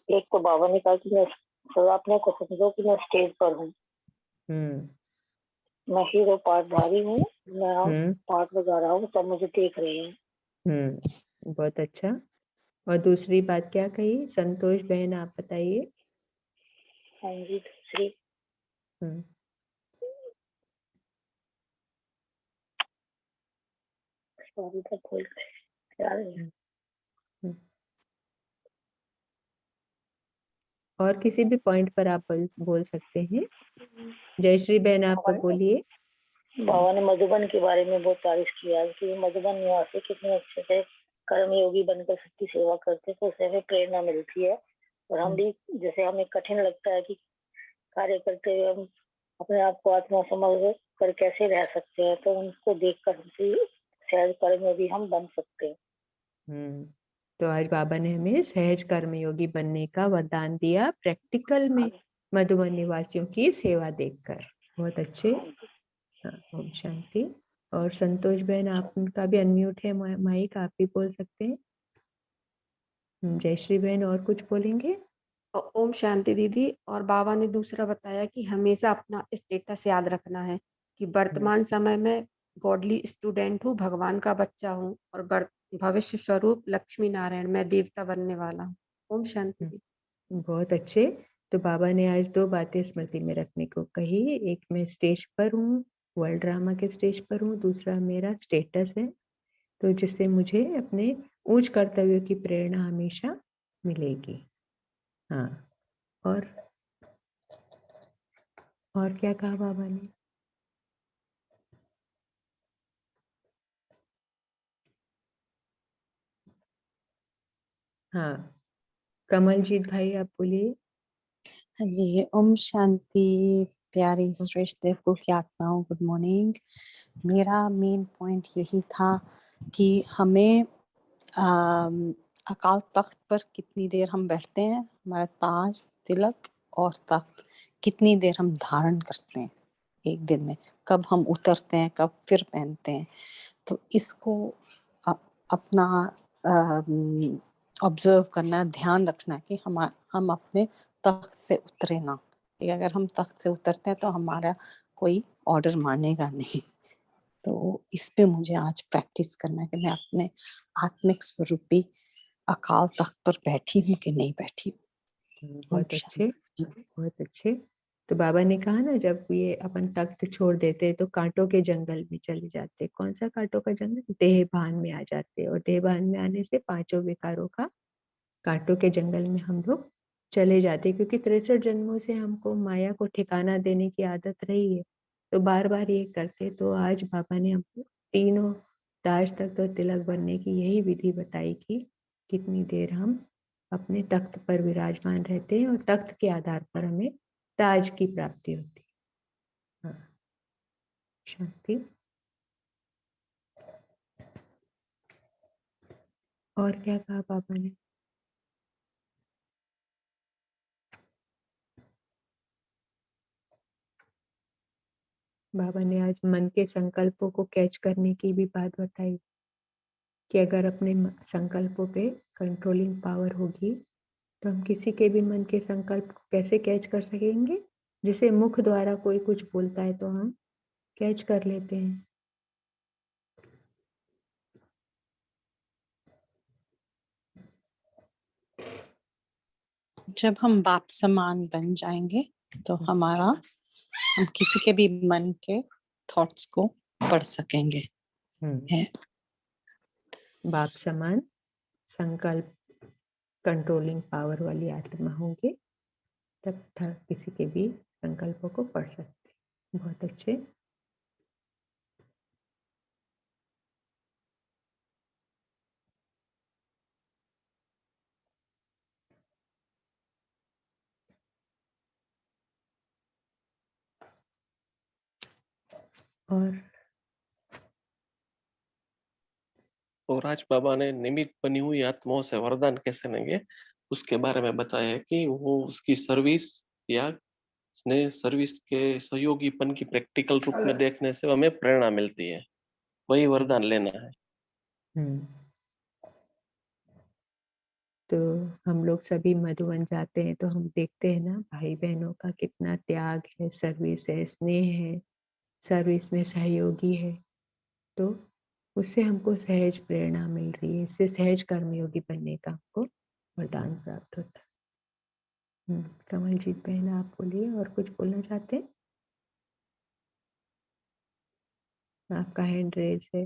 एक तो बाबा ने कहा कि मैं सदा अपने को समझो कि मैं स्टेज पर हूँ, मैं हीरो पार्टधारी हूँ, मैं पार्ट बजा रहा हूँ, सब मुझे देख रहे हैं। बहुत अच्छा। और दूसरी बात क्या कही? संतोष बहन आप बताइए। हाँ जी, दूसरी सॉरी तो भूल गए याद नहीं। और किसी भी पॉइंट पर आप बोल सकते हैं। जयश्री बहन आप बोलिए। बाबा ने मधुबन के बारे में बहुत तारीफ किया कि मधुबन निवासी कितने अच्छे से कर्मयोगी बनकर सबकी सेवा करते, तो उससे हमें प्रेरणा मिलती है। और हम भी, जैसे हमें कठिन लगता है कि कार्य करते हुए हम अपने आप को आत्मा समझ कर कैसे रह सकते हैं, तो उनको देखकर सहज कर्मयोगी हम बन सकते हैं। तो आज बाबा ने हमें सहज कर्मयोगी बनने का वरदान दिया, प्रैक्टिकल में मधुबन निवासियों की सेवा देखकर। बहुत अच्छे। ओम शांति। और संतोष बहन आपका भी अनम्यूट है माइक, आप भी बोल सकते हैं। जयश्री बहन और कुछ बोलेंगे? ओम शांति दीदी। और बाबा ने दूसरा बताया कि हमेशा अपना स्टेटस याद रखना है कि वर्तमान समय में गॉडली स्टूडेंट हूँ, भगवान का बच्चा हूँ, और भविष्य स्वरूप लक्ष्मी नारायण, मैं देवता बनने वाला हूँ। ओम शांति दीदी। बहुत अच्छे। तो बाबा ने आज 2 बातें स्मृति में रखने को कही। एक, मैं स्टेज पर हूँ, वर्ल्ड ड्रामा के स्टेज पर हूँ। दूसरा, मेरा स्टेटस है, तो जिससे मुझे अपने उच्च कर्तव्यों की प्रेरणा हमेशा मिलेगी। हाँ। और क्या कहा बाबा ने? हाँ, कमलजीत भाई आप बोलिए। हाँ जी, ओम शांति। प्यारी श्रेष्ठ देव की आत्माओं, गुड मॉर्निंग। मेरा मेन पॉइंट यही था कि हमें अकाल तख्त पर कितनी देर हम बैठते हैं, हमारा ताज, तिलक और तख्त कितनी देर हम धारण करते हैं एक दिन में, कब हम उतरते हैं, कब फिर पहनते हैं। तो इसको अपना ऑब्जर्व करना, ध्यान रखना कि हम अपने तख्त से उतरे ना। अगर हम तख्त से उतरते हैं तो हमारा कोई ऑर्डर मानेगा नहीं। तो इस पे मुझे आज प्रैक्टिस करना है कि मैं अपने आत्मिक स्वरूपी अकाल तख्त पर बैठी हूँ कि नहीं बैठी हूँ। बहुत अच्छे, बहुत अच्छे। तो बाबा ने कहा ना, जब ये अपन तख्त छोड़ देते तो कांटों के जंगल में चले जाते। कौन सा कांटों का जंगल? देहभान में आ जाते, और देहभान में आने से पांचों विकारों का कांटों के जंगल में हम लोग चले जाते, क्योंकि 63 जन्मों से हमको माया को ठिकाना देने की आदत रही है, तो बार बार ये करते। तो आज बाबा ने हमको तीनों ताज तख्त और तिलक बनने की यही विधि बताई कि कितनी देर हम अपने तख्त पर विराजमान रहते हैं और तख्त के आधार पर हमें ताज की प्राप्ति होती है। हाँ, शांति। और क्या कहा बाबा ने? बाबा ने आज मन के संकल्पों को कैच करने की भी बात बताई कि अगर अपने संकल्पों पे कंट्रोलिंग पावर होगी तो हम किसी के भी मन के संकल्प को कैसे कैच कर सकेंगे? जैसे मुख द्वारा कोई कुछ बोलता है तो हम कैच कर लेते हैं। जब हम बाप समान बन जाएंगे तो हम किसी के भी मन के थॉट्स को पढ़ सकेंगे। है बाप समान संकल्प कंट्रोलिंग पावर वाली आत्मा होंगे तब किसी के भी संकल्पों को पढ़ सकते। बहुत अच्छे। और आज बाबा ने निमित्त बनी हुई आत्माओं से वरदान कैसे लेंगे उसके बारे में बताया है कि वो उसकी सर्विस या उसने सर्विस के सहयोगीपन की प्रैक्टिकल रूप में देखने से हमें प्रेरणा मिलती है, वही वरदान लेना है। तो हम लोग सभी मधुवन जाते हैं तो हम देखते हैं ना भाई बहनों का कितना त्याग है, सर्विस है, स्नेह है, सर्विस में सहयोगी है। तो उससे हमको सहज प्रेरणा मिल रही है, इससे सहज कर्मयोगी बनने का हमको वरदान प्राप्त होता है। कमलजीत बहन आप बोलिए, और कुछ बोलना चाहते हैं? आपका हैंड रेज है।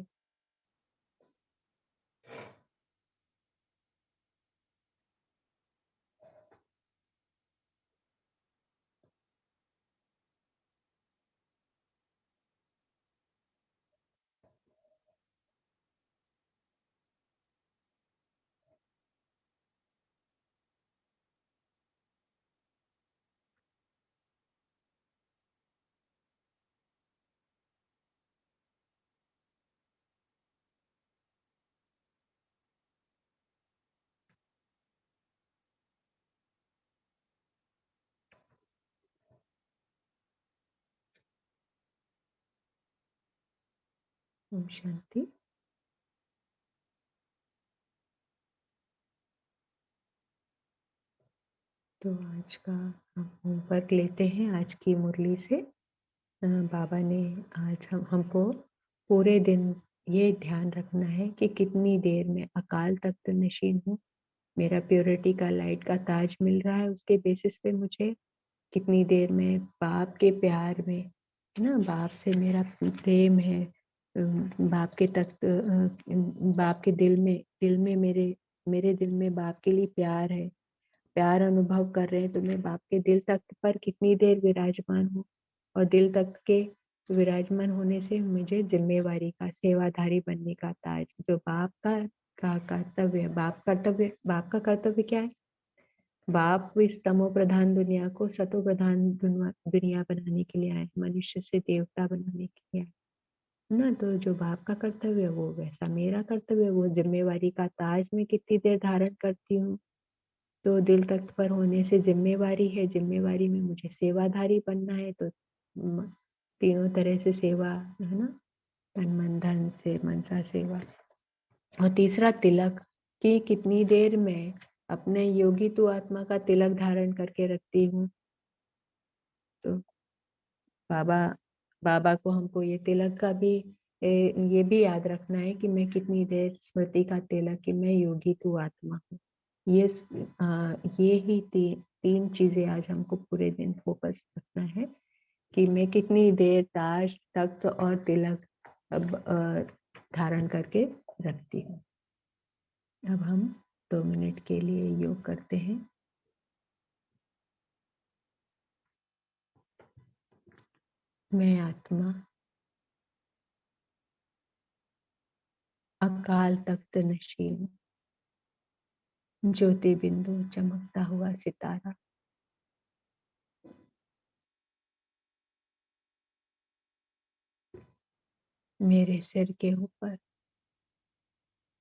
ओम शांति। तो आज का हम होमवर्क लेते हैं आज की मुरली से। बाबा ने आज हमको पूरे दिन ये ध्यान रखना है कि कितनी देर में अकाल तख्त नशीन हूँ, मेरा प्योरिटी का लाइट का ताज मिल रहा है, उसके बेसिस पे मुझे कितनी देर में बाप के प्यार में, ना बाप से मेरा प्रेम है, बाप के तख्त, बाप के दिल में मेरे दिल में बाप के लिए प्यार है, प्यार अनुभव कर रहे हैं। तो मैं बाप के दिल तख्त पर कितनी देर विराजमान हूँ, और दिल तख्त के विराजमान होने से मुझे जिम्मेवारी का, सेवाधारी बनने का ताज, जो बाप का कर्तव्य है। बाप का कर्तव्य क्या है? बाप इस तमो प्रधान दुनिया को सतो प्रधान दुनिया बनाने के लिए आए, मनुष्य से देवता बनाने के लिए आए ना। तो जो बाप का कर्तव्य है वो वैसा मेरा कर्तव्य है, वो जिम्मेवारी का ताज मैं कितनी देर धारण करती हूँ। तो दिल तख्त पर होने से जिम्मेवारी है, जिम्मेवारी में मुझे सेवाधारी बनना है। तो तीनों तरह से सेवा है ना, तन मन धन से मनसा सेवा। और तीसरा तिलक, कि कितनी देर में अपने योगी तू आत्मा का तिलक धारण करके रखती हूँ। तो बाबा को हमको ये तिलक का भी ये भी याद रखना है कि मैं कितनी देर स्मृति का तिलक कि मैं योगी तू आत्मा हूँ। ये ही तीन चीजें आज हमको पूरे दिन फोकस रखना है कि मैं कितनी देर ताज, तख्त और तिलक अब धारण करके रखती हूँ। अब हम 2 मिनट के लिए योग करते हैं। मैं आत्मा अकाल तख्त नशीन, ज्योति बिंदु चमकता हुआ सितारा, मेरे सिर के ऊपर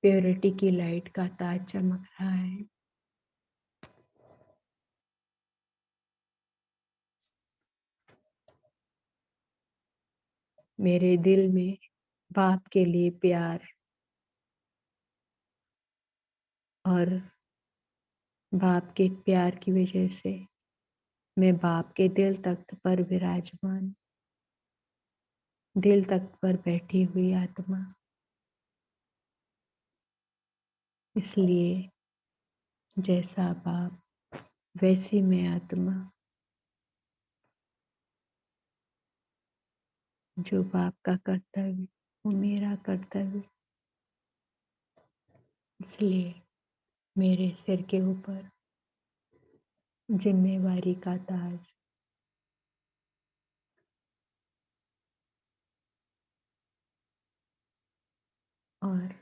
प्योरिटी की लाइट का ताज चमक रहा है। मेरे दिल में बाप के लिए प्यार और बाप के प्यार की वजह से मैं बाप के दिल तख्त पर विराजमान, दिल तख्त पर बैठी हुई आत्मा। इसलिए जैसा बाप वैसी मैं आत्मा, जो बाप का कर्तव्य वो मेरा कर्तव्य। इसलिए मेरे सिर के ऊपर जिम्मेवारी का ताज, और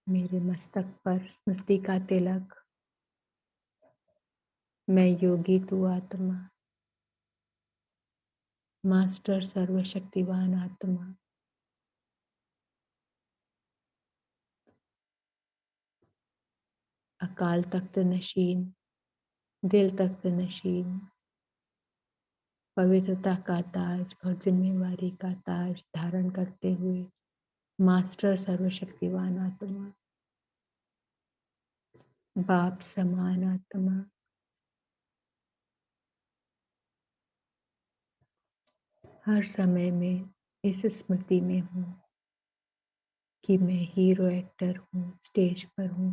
मेरे मस्तक पर स्मृति का तिलक। मैं योगी तू आत्मा, मास्टर सर्वशक्तिवान आत्मा, अकाल तख्त नशीन, दिल तख्त नशीन, पवित्रता का ताज और जिम्मेवारी का ताज धारण करते हुए मास्टर सर्वशक्तिवान आत्मा, बाप समान आत्मा, हर समय में इस स्मृति में हूँ कि मैं हीरो एक्टर हूँ, स्टेज पर हूँ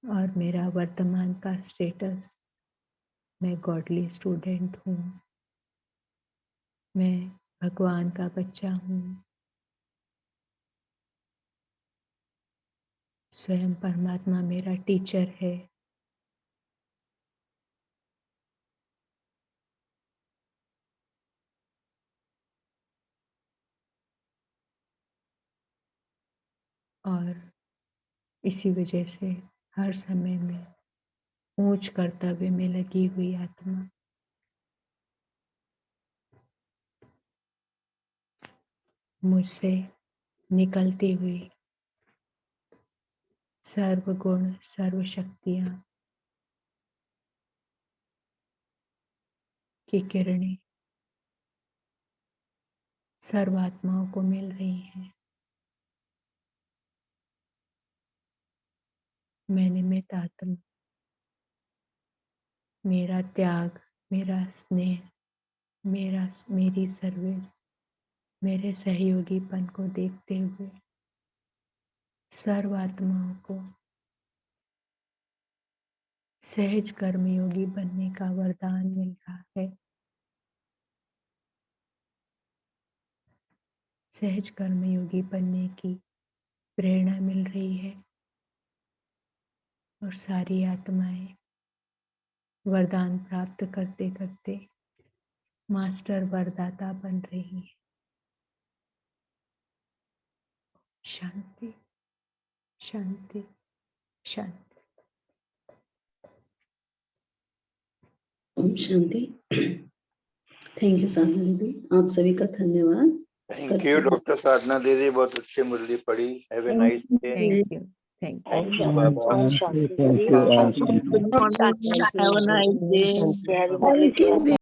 और मेरा वर्तमान का स्टेटस, मैं गॉडली स्टूडेंट हूँ, मैं भगवान का बच्चा हूँ, स्वयं परमात्मा मेरा टीचर है। और इसी वजह से हर समय में ऊंच कर्तव्य में लगी हुई आत्मा। मुझसे निकलती हुई सर्वगुण सर्वशक्तियां की किरणें सर्वात्माओं को मिल रही हैं। मैं निमित्त आत्मा, मेरा त्याग, मेरा स्नेह, मेरी सर्विस, मेरे सहयोगीपन को देखते हुए सर्वात्माओं को सहज कर्मयोगी बनने का वरदान मिल रहा है। सहज कर्मयोगी बनने की प्रेरणा मिल रही है और सारी आत्माएं वरदान प्राप्त करते करते मास्टर वरदाता बन रही है। शांति शांति शांति। ओम शांति। थैंक यू साधना दीदी, आप सभी का धन्यवाद। थैंक यू डॉक्टर साधना दीदी, बहुत अच्छी मुरली पढ़ी। Have a nice day. Thank you, thank you. Thank you बाबा। ओम शांति Thank दीदी, you, ओम Aunty. शांति। Have a nice day. जय हरि मुरली।